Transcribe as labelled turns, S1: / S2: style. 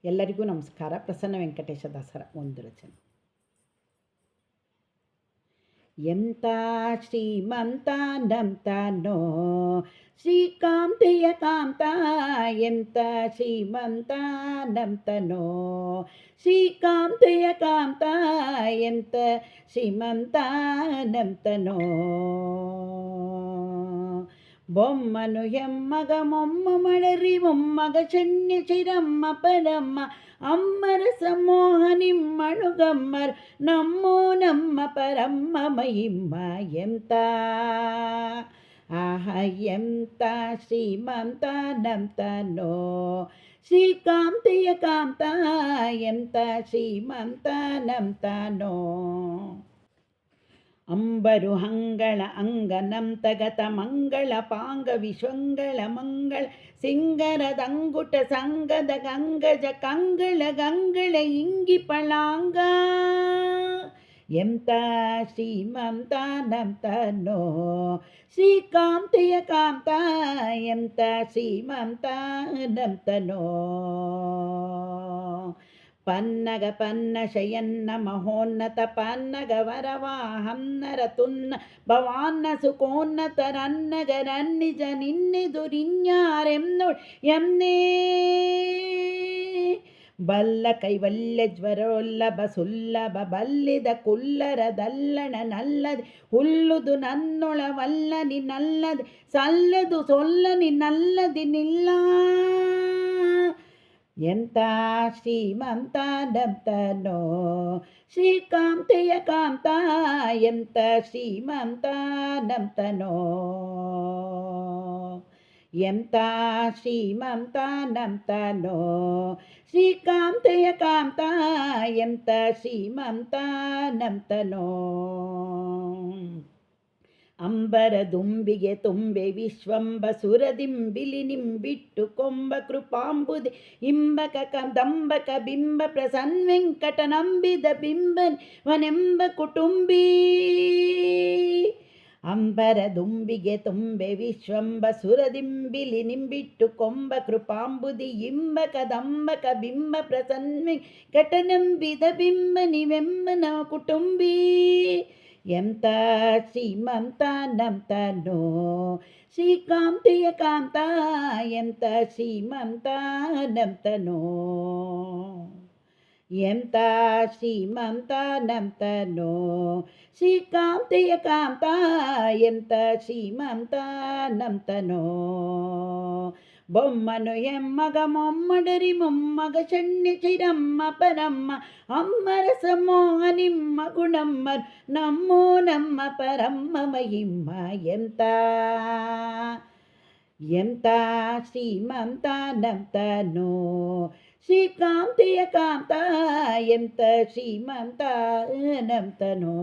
S1: ಎಲ್ಲರಿಗೂ ನಮಸ್ಕಾರ. ಪ್ರಸನ್ನ ವೆಂಕಟೇಶ ದಾಸರ ಒಂದು ರಚನೆ. ಎಂತ ಶ್ರೀಮಂತ ನಂತಾನೋ ಶ್ರೀಕಾಂತೆಯ ಕಾಂತ, ಎಂತ ಶ್ರೀಮಂತ ನಂತನೋ ಶ್ರೀಕಾಂತೆಯ ಕಾಂತ, ಎಂತ ಶ್ರೀಮಂತ ನಂತನೋ. బొమ్మను ఎమ్మగ మొమ్మ మడరి మొమ్మగ చెన్య చిరమ్మ పరమ్మ అమ్మర సమోహనిమ్మణుగమ్మర్ నమ్మో నమ్మ పరమ్మ మహిమ్మ ఎంత ఆహ ఎంత శ్రీమంత నంతనో శ్రీకాంతయ కాంత, ఎంత శ్రీమంత నంతనో. ಅಂಬರು ಹಂಗಳ ಅಂಗನಂತಗತ ಮಂಗಳ ಪಾಂಗ ವಿಶ್ವಂಗಳ ಮಂಗಳ ಸಿಂಗರದಂಗುಟ ಸಂಗದ ಗಂಗಜ ಕಂಗಳ ಗಂಗಳ ಇಂಗಿ ಪಳಾಂಗ, ಎಂತ ಶ್ರೀಮಂತ ನಂತನೋ ಶ್ರೀಕಾಂತೆಯ ಕಾಂತ, ಎಂತ ಶ್ರೀಮಂತ ನಂತನೋ. ಪನ್ನಗ ಪನ್ನ ಶಯನ್ನ ಮಹೋನ್ನತ ಪನ್ನಗ ವರವಾಹನ್ನರ ತುನ್ನ ಭವಾನ್ನ ಸುಖೋನ್ನತ ರನ್ನಗ ರನ್ನಿಜ ನಿನ್ನೆದುರಿನ್ಯಾರೆನ್ನೊಳ್ ಎಮ್ನೇ ಬಲ್ಲ ಕೈವಲ್ಯ ಜ್ವರೋಲ್ಲಭ ಸುಲ್ಲಭ ಬಲ್ಲಿದ ಕುಲ್ಲರದಲ್ಲಣ ನಲ್ಲದೆ ಹುಲ್ಲುದು ನನ್ನೊಳವಲ್ಲನಿ ನಲ್ಲದೆ ಸಲ್ಲದು ಸೊಲ್ಲನಿ ನಲ್ಲದಿ ನಿಲ್ಲ, ಎಂತ ಶ್ರೀಮಂತ ನಂತನೋ ಶ್ರೀಕಾಂತೆಯ ಕಾಂತ, ಎಂತ ಶ್ರೀಮಂತ ನಂತನೋ. ಎಂತ ಶ್ರೀಮಂತ ನಂತನೋ ಶ್ರೀಕಾಂತೆಯ ಕಾಂತ, ಎಂತ ಶ್ರೀಮಂತ ನಂತನೋ. ಅಂಬರ ದುಂಬಿಗೆ ತುಂಬೆ ವಿಶ್ವಂಬ ಸುರದಿಂಬಿಲಿ ನಿಂಬಿಟ್ಟು ಕೊಂಬ ಕೃಪಾಂಬುದೆ ಇಂಬಕ ದಂಬಕ ಬಿಂಬ ಪ್ರಸನ್ವೆಂಕಟ ನಂಬಿದ ಬಿಂಬವನೆಂಬ ಕುಟುಂಬಿ. ಅಂಬರ ದುಂಬಿಗೆ ತುಂಬೆ ವಿಶ್ವಂಬ ಸುರದಿಂಬಿಲಿ ನಿಂಬಿಟ್ಟು ಕೊಂಬ ಕೃಪಾಂಬುದಿ ಇಂಬಕ ದಂಬಕ ಬಿಂಬ ಪ್ರಸನ್ವೆಂಕಟ ನಂಬಿದ ಬಿಂಬ ನಿವೆಂಬನ ಕುಟುಂಬಿ. ಎಂತ ಶ್ರೀಮಂತ ನಂತನೋ ಶ್ರೀಕಾಂತೆಯ ಕಾಂತ, ಎಂತ ಶ್ರೀಮಂತ ನಂತನೋ. ಎಂತ ಶ್ರೀಮಂತ ನಂತನೋ ಶ್ರೀಕಾಂತೆಯ ಕಾಂತ, ಎಂತ ಶ್ರೀಮಂತ ನಂತನೋ. బొమ్మను ఎమ్మగ మొమ్మడరి మొమ్మగ చెన్య చిరమ్మ పరమ్మ అమ్మర సమోహనిమ్మ గుణమ్మర్ నమ్మో నమ్మ పరమ్మ మహిమ్మ ఎంత ఎంత శ్రీమంత నంతనో శ్రీకాంతయ కాంత, ఎంత శ్రీమంత నంతనో.